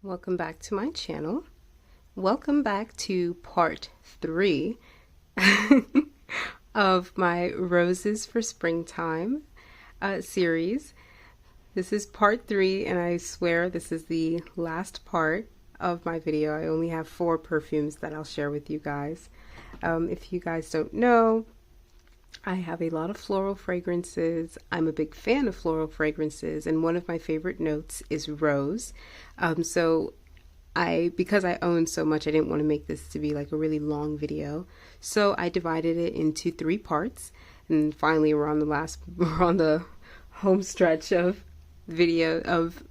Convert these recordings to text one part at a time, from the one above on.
Welcome back to my channel. Welcome back to part 3 of my Roses for Springtime series. This is part 3 and I swear this is the last part of my video. I only have 4 perfumes that I'll share with you guys. If you guys don't know, I have a lot of floral fragrances. I'm a big fan of floral fragrances, and one of my favorite notes is rose. Because I own so much, I didn't want to make this to be like a really long video. So I divided it into 3 parts, and finally we're on the home stretch of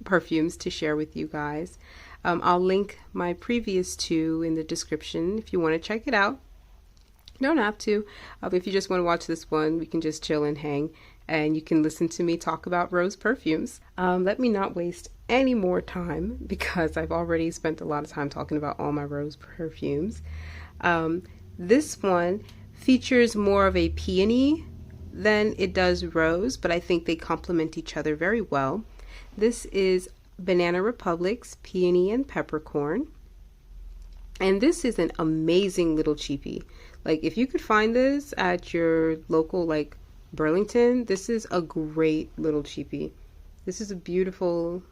perfumes to share with you guys. I'll link my previous 2 in the description if you want to check it out. You don't have to. If you just want to watch this one, we can just chill and hang, and you can listen to me talk about rose perfumes. Let me not waste any more time because I've already spent a lot of time talking about all my rose perfumes. This one features more of a peony than it does rose, but I think they complement each other very well. This is Banana Republic's Peony and Peppercorn. And this is an amazing little cheapie. Like, if you could find this at your local, like, Burlington, this is a great little cheapie. This is a beautiful,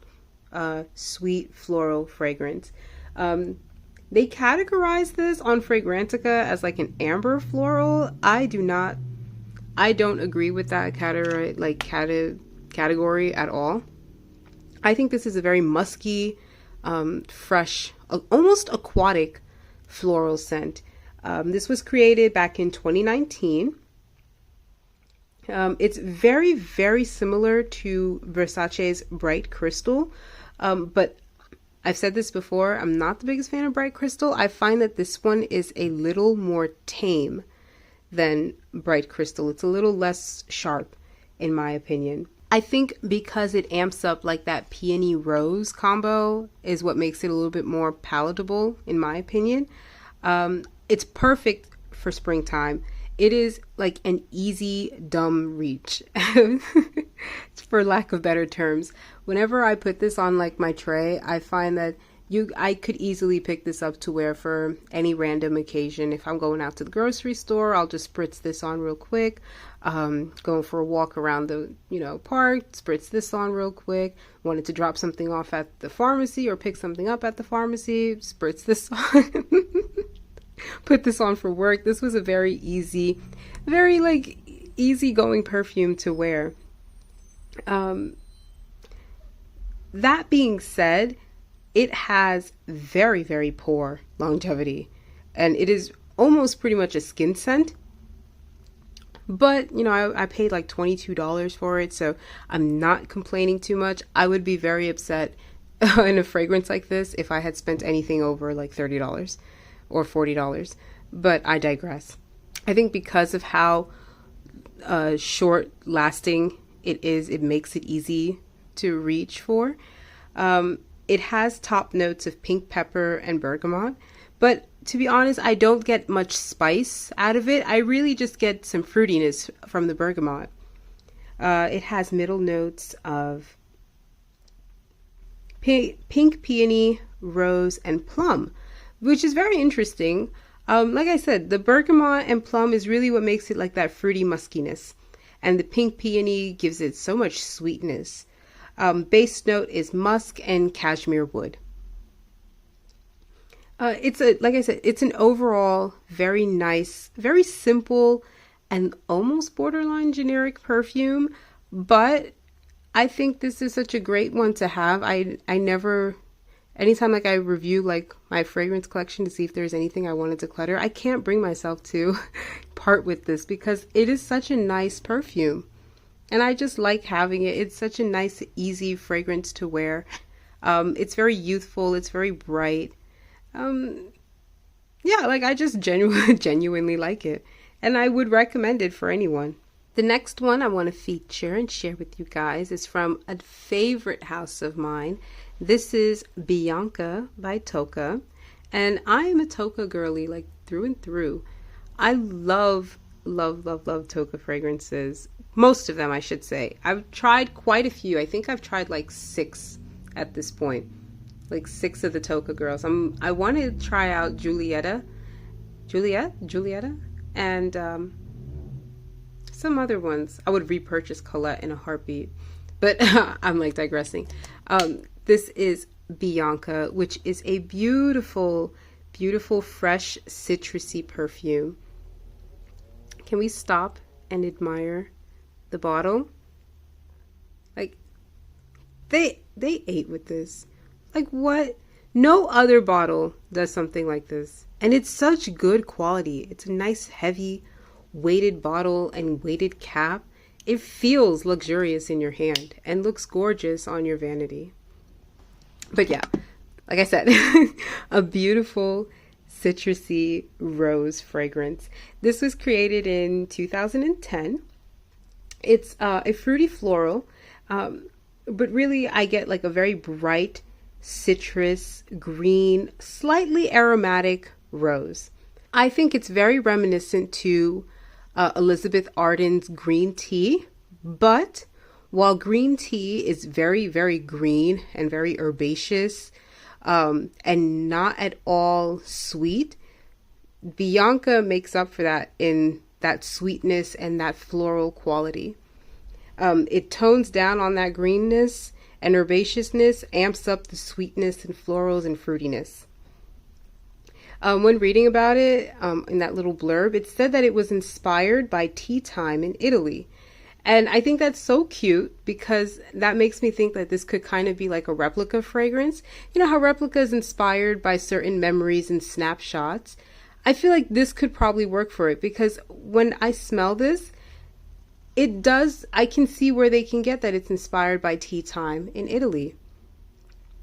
sweet floral fragrance. They categorize this on Fragrantica as, like, an amber floral. I don't agree with that category at all. I think this is a very musky, fresh, almost aquatic floral scent. This was created back in 2019. It's very, very similar to Versace's Bright Crystal, but I've said this before, I'm not the biggest fan of Bright Crystal. I find that this one is a little more tame than Bright Crystal. It's a little less sharp, in my opinion. I think because it amps up like that peony rose combo is what makes it a little bit more palatable, in my opinion. It's perfect for springtime. It is like an easy, dumb reach, for lack of better terms. Whenever I put this on like my tray, I find that I could easily pick this up to wear for any random occasion. If I'm going out to the grocery store, I'll just spritz this on real quick. Going for a walk around the, park, spritz this on real quick. Wanted to drop something off at the pharmacy or pick something up at the pharmacy, spritz this on. Put this on for work. This was a very easy going perfume to wear. That being said, it has very, very poor longevity, and it is almost pretty much a skin scent. But, I paid like $22 for it, so I'm not complaining too much. I would be very upset in a fragrance like this if I had spent anything over like $30 or $40. But I digress. I think because of how short lasting it is, it makes it easy to reach for. It has top notes of pink pepper and bergamot, but to be honest, I don't get much spice out of it. I really just get some fruitiness from the bergamot. It has middle notes of pink peony, rose, and plum, which is very interesting. Like I said, the bergamot and plum is really what makes it like that fruity muskiness, and the pink peony gives it so much sweetness. Base note is musk and cashmere wood. Like I said, it's an overall very nice, very simple, and almost borderline generic perfume. But I think this is such a great one to have. Anytime like I review like my fragrance collection to see if there's anything I wanted to clutter, I can't bring myself to part with this because it is such a nice perfume. And I just like having it. It's such a nice, easy fragrance to wear. It's very youthful. It's very bright. Yeah, like I just genuinely like it. And I would recommend it for anyone. The next one I want to feature and share with you guys is from a favorite house of mine. This is Bianca by Tocca. And I am a Tocca girly, like through and through. I love Tocca fragrances. Most of them, I should say. I've tried quite a few. I think I've tried like 6 at this point. like 6 of the Toka girls. I want to try out Julieta, and some other ones. I would repurchase Colette in a heartbeat, but I'm like digressing. This is Bianca, which is a beautiful, beautiful, fresh, citrusy perfume. Can we stop and admire the bottle? Like, they ate with this. Like, what? No other bottle does something like this. And it's such good quality. It's a nice, heavy, weighted bottle and weighted cap. It feels luxurious in your hand and looks gorgeous on your vanity. But yeah, like I said, a beautiful citrusy rose fragrance. This was created in 2010. It's a fruity floral, but really I get like a very bright citrus, green, slightly aromatic rose. I think it's very reminiscent to Elizabeth Arden's green tea, but while green tea is very, very green and very herbaceous, and not at all sweet, Bianca makes up for that in that sweetness and that floral quality. It tones down on that greenness and herbaceousness, amps up the sweetness and florals and fruitiness. When reading about it, in that little blurb, it said that it was inspired by tea time in Italy. And I think that's so cute because that makes me think that this could kind of be like a replica fragrance. You know how replica is inspired by certain memories and snapshots? I feel like this could probably work for it because when I smell this, it does, I can see where they can get that it's inspired by tea time in Italy.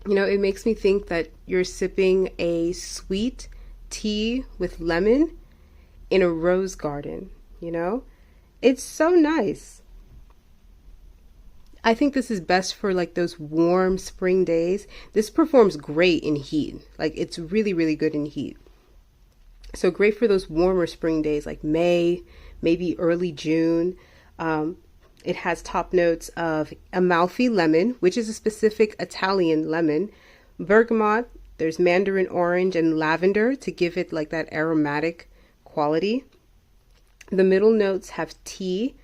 You know, it makes me think that you're sipping a sweet tea with lemon in a rose garden, you know? It's so nice. I think this is best for like those warm spring days. This performs great in heat. Like it's really, really good in heat. So great for those warmer spring days like May, maybe early June. It has top notes of Amalfi lemon, which is a specific Italian lemon, bergamot, there's mandarin orange and lavender to give it like that aromatic quality. The middle notes have tea,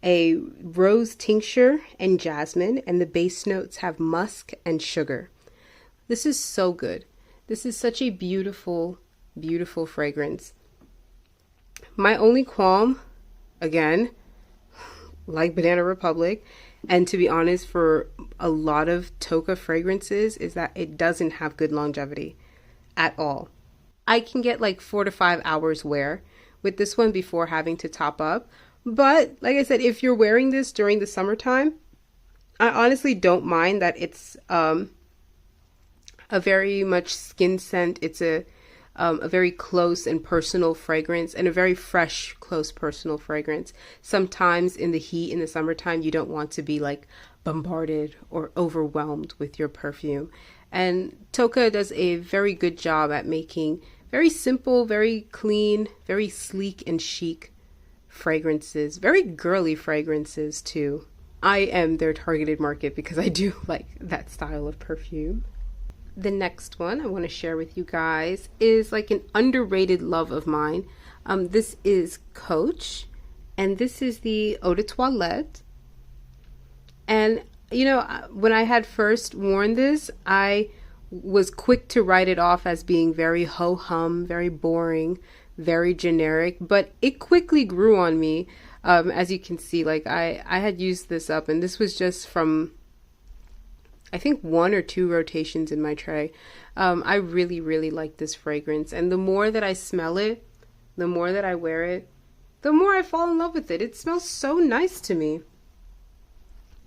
a rose tincture, and jasmine, and the base notes have musk and sugar. This is so good. This is such a beautiful, beautiful fragrance. My only qualm, again, like Banana Republic, and to be honest, for a lot of Toka fragrances, is that it doesn't have good longevity at all. I can get like 4 to 5 hours wear with this one before having to top up. But like I said, if you're wearing this during the summertime, I honestly don't mind that it's a very much skin scent. It's a very close and personal fragrance and a very fresh, close, personal fragrance. Sometimes in the heat in the summertime, you don't want to be like bombarded or overwhelmed with your perfume. And Toka does a very good job at making very simple, very clean, very sleek and chic fragrances, very girly fragrances too. I am their targeted market because I do like that style of perfume. The next one I want to share with you guys is like an underrated love of mine. This is Coach, and this is the Eau de Toilette. And you know, when I had first worn this, I was quick to write it off as being very ho-hum, very boring, very generic, but it quickly grew on me. As you can see, like I had used this up, and this was just from I think 1 or 2 rotations in my tray. I really, really like this fragrance. And the more that I smell it, the more that I wear it, the more I fall in love with it. It smells so nice to me.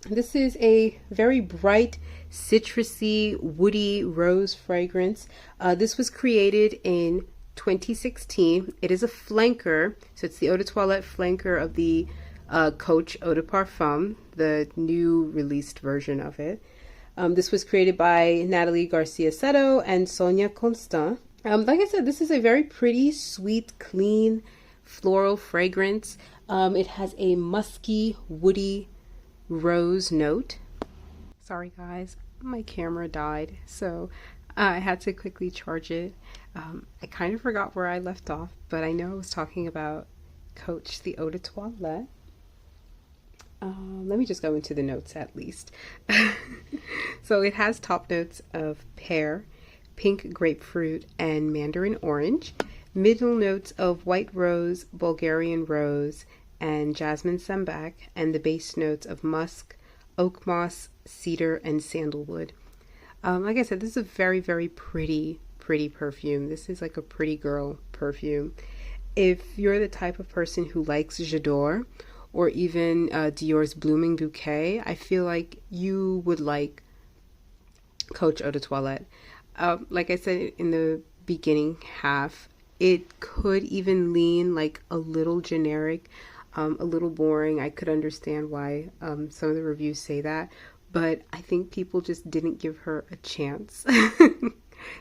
This is a very bright, citrusy, woody rose fragrance. This was created in 2016. It is a flanker. So it's the Eau de Toilette flanker of the Coach Eau de Parfum, the new released version of it. This was created by Natalie Garcia Seto and Sonia Constant. Like I said, this is a very pretty, sweet, clean, floral fragrance. It has a musky, woody rose note. Sorry guys, my camera died, so I had to quickly charge it. I kind of forgot where I left off, but I know I was talking about Coach the Eau de Toilette. Let me just go into the notes at least. So it has top notes of pear, pink grapefruit, and mandarin orange. Middle notes of white rose, Bulgarian rose, and jasmine sambac, and the base notes of musk, oak moss, cedar, and sandalwood. Like I said, this is a very, very pretty perfume. This is like a pretty girl perfume. If you're the type of person who likes J'adore or even Dior's Blooming Bouquet, I feel like you would like Coach Eau de Toilette. Like I said in the beginning half, it could even lean like a little generic, a little boring. I could understand why some of the reviews say that, but I think people just didn't give her a chance.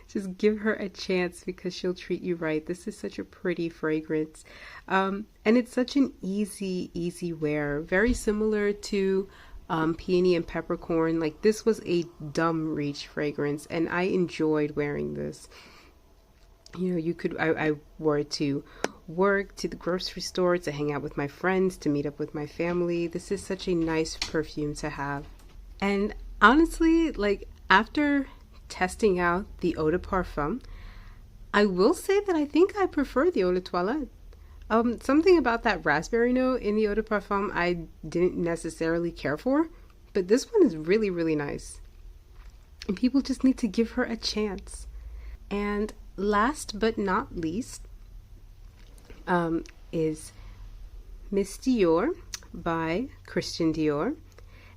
Just give her a chance because she'll treat you right. This is such a pretty fragrance. And it's such an easy wear. Very similar to Peony and Peppercorn. Like, this was a dumb reach fragrance, and I enjoyed wearing this. You know, I wore it to work, to the grocery store, to hang out with my friends, to meet up with my family. This is such a nice perfume to have. And honestly, like, after testing out the Eau de Parfum, I will say that I think I prefer the Eau de Toilette. Something about that raspberry note in the Eau de Parfum I didn't necessarily care for, but this one is really nice. And people just need to give her a chance. And last but not least is Miss Dior by Christian Dior.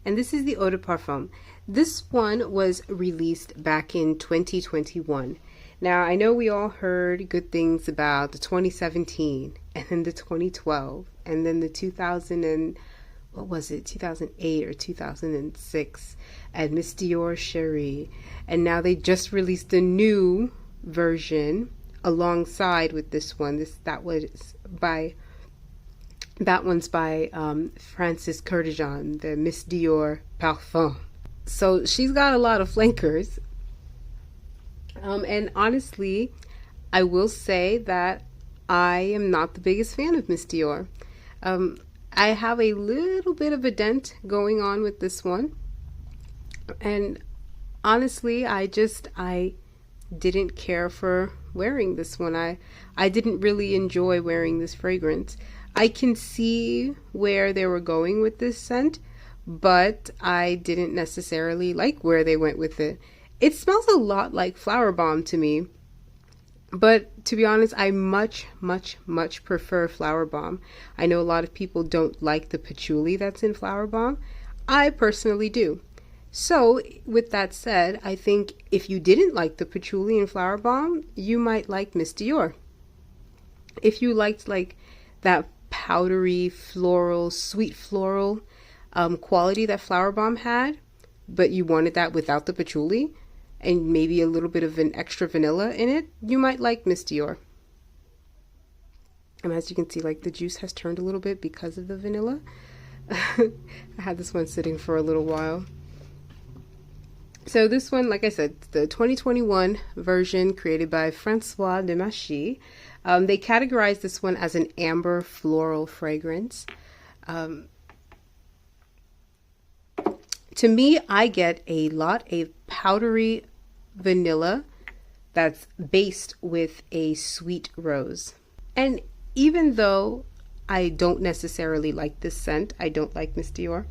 And this is the Eau de Parfum. This one was released back in 2021. Now, I know we all heard good things about the 2017 and then the 2012 and then the 2008 or 2006 and Miss Dior Cherie. And now they just released a new version alongside with this one. That one's by Francis Kurkdjian, the Miss Dior Parfum. So she's got a lot of flankers. And honestly, I will say that I am not the biggest fan of Miss Dior. I have a little bit of a dent going on with this one. And honestly, I didn't care for wearing this one. I didn't really enjoy wearing this fragrance. I can see where they were going with this scent, but I didn't necessarily like where they went with it. It smells a lot like Flower Bomb to me, but to be honest, I much prefer Flower Bomb. I know a lot of people don't like the patchouli that's in Flower Bomb. I personally do. So with that said, I think if you didn't like the patchouli in Flower Bomb, you might like Miss Dior. If you liked like that powdery, floral, sweet floral quality that Flower Bomb had, but you wanted that without the patchouli and maybe a little bit of an extra vanilla in it, you might like Miss Dior. And as you can see, like, the juice has turned a little bit because of the vanilla. I had this one sitting for a little while. So this one, like I said, the 2021 version created by Francois Demachy. They categorized this one as an amber floral fragrance. To me, I get a lot of powdery vanilla that's based with a sweet rose. And even though I don't necessarily like this scent, I don't like Miss Dior,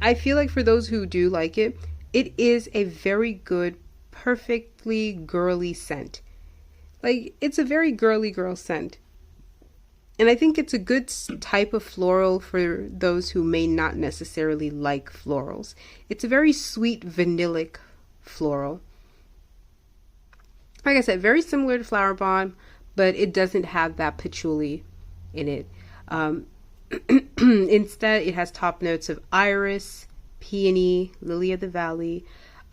I feel like for those who do like it, it is a very good, perfectly girly scent. Like, it's a very girly girl scent. And I think it's a good type of floral for those who may not necessarily like florals. It's a very sweet, vanillic floral. Like I said, very similar to Flower Bomb, but it doesn't have that patchouli in it. Instead, it has top notes of iris, peony, lily of the valley.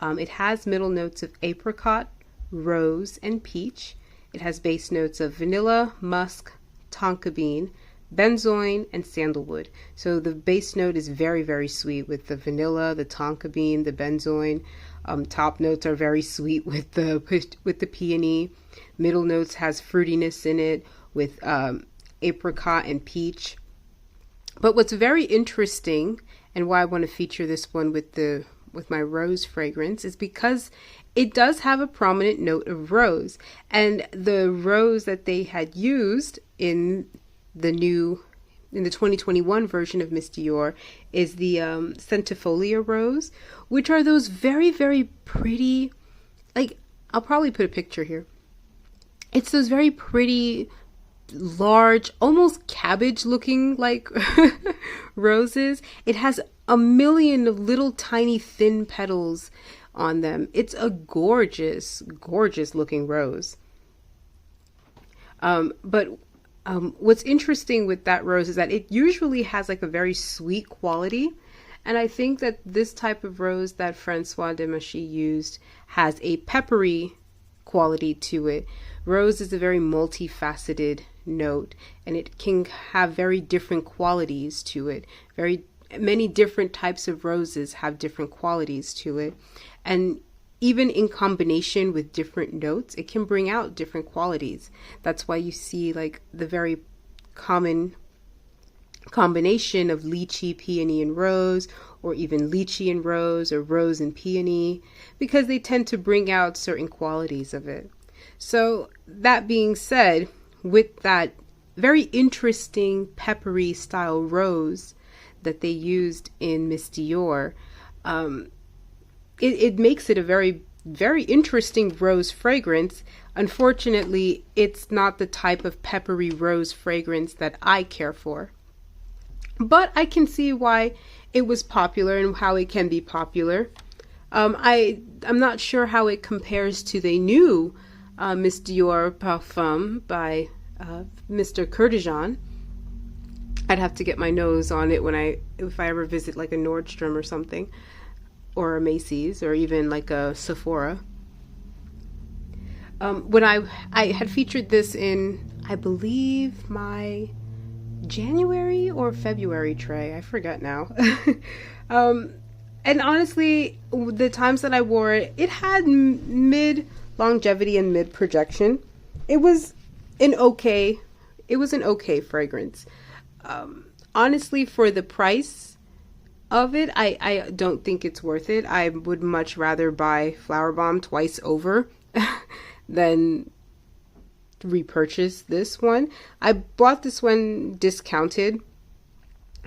It has middle notes of apricot, rose, and peach. It has base notes of vanilla, musk, tonka bean, benzoin, and sandalwood. So the base note is very, very sweet with the vanilla, the tonka bean, the benzoin. Top notes are very sweet with the peony. Middle notes has fruitiness in it with apricot and peach. But what's very interesting, and why I want to feature this one with my rose fragrance, is because it does have a prominent note of rose. And the rose that they had used in the 2021 version of Miss Dior is the Centifolia rose, which are those very, very pretty, like, I'll probably put a picture here. It's those very pretty, large, almost cabbage looking like roses. It has a million of little tiny thin petals on them. It's a gorgeous, gorgeous looking rose. But what's interesting with that rose is that it usually has like a very sweet quality. And I think that this type of rose that Francois Demachy used has a peppery quality to it. Rose is a very multifaceted note, and it can have very different qualities to it. Very many different types of roses have different qualities to it. And even in combination with different notes, it can bring out different qualities. That's why you see like the very common combination of lychee, peony, and rose, or even lychee and rose, or rose and peony, because they tend to bring out certain qualities of it. So that being said, with that very interesting peppery style rose that they used in Miss Dior, it makes it a very, very interesting rose fragrance. Unfortunately, it's not the type of peppery rose fragrance that I care for. But I can see why it was popular and how it can be popular. I'm not sure how it compares to the new Miss Dior Parfum by Mr. Kurdijan. I'd have to get my nose on it if I ever visit like a Nordstrom or something, or a Macy's, or even like a Sephora. When I had featured this in, I believe, my January or February tray, I forget now. And honestly, the times that I wore it, it had mid longevity and mid projection. It was an okay fragrance. Honestly, for the price of it, I don't think it's worth it. I would much rather buy Flower Bomb twice over than repurchase this one. I bought this one discounted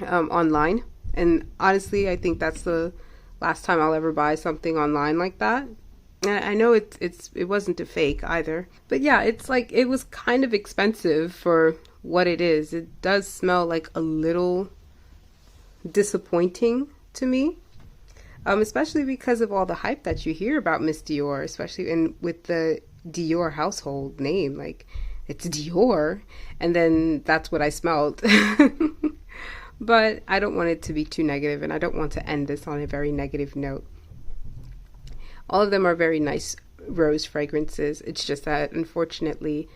online, and honestly, I think that's the last time I'll ever buy something online like that. And I know it wasn't a fake either, but yeah, it's like it was kind of expensive for what it is. It does smell like a little disappointing to me, especially because of all the hype that you hear about Miss Dior, especially with the Dior household name. Like, it's Dior, and then that's what I smelled. But I don't want it to be too negative, and I don't want to end this on a very negative note. All of them are very nice rose fragrances. It's just that, unfortunately,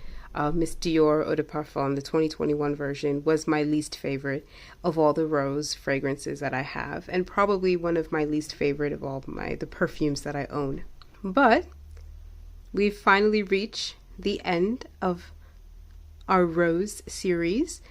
Miss Dior Eau de Parfum, the 2021 version, was my least favorite of all the rose fragrances that I have, and probably one of my least favorite of all the perfumes that I own. But we've finally reached the end of our rose series.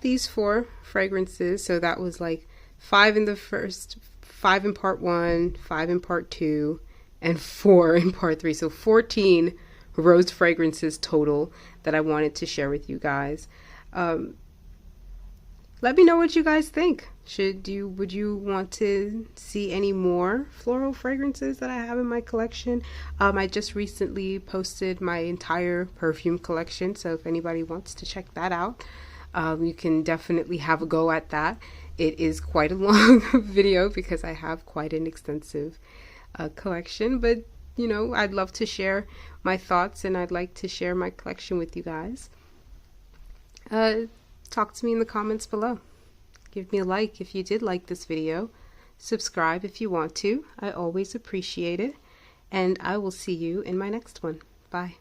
These 4 fragrances, so that was like 5 in part 1, 5 in part 2, and 4 in part 3. So 14 rose fragrances total that I wanted to share with you guys. Let me know what you guys think. Would you want to see any more floral fragrances that I have in my collection? I just recently posted my entire perfume collection, so if anybody wants to check that out, you can definitely have a go at that. It is quite a long video because I have quite an extensive collection, but you know, I'd love to share my thoughts, and I'd like to share my collection with you guys. Talk to me in the comments below. Give me a like if you did like this video. Subscribe if you want to. I always appreciate it. And I will see you in my next one. Bye.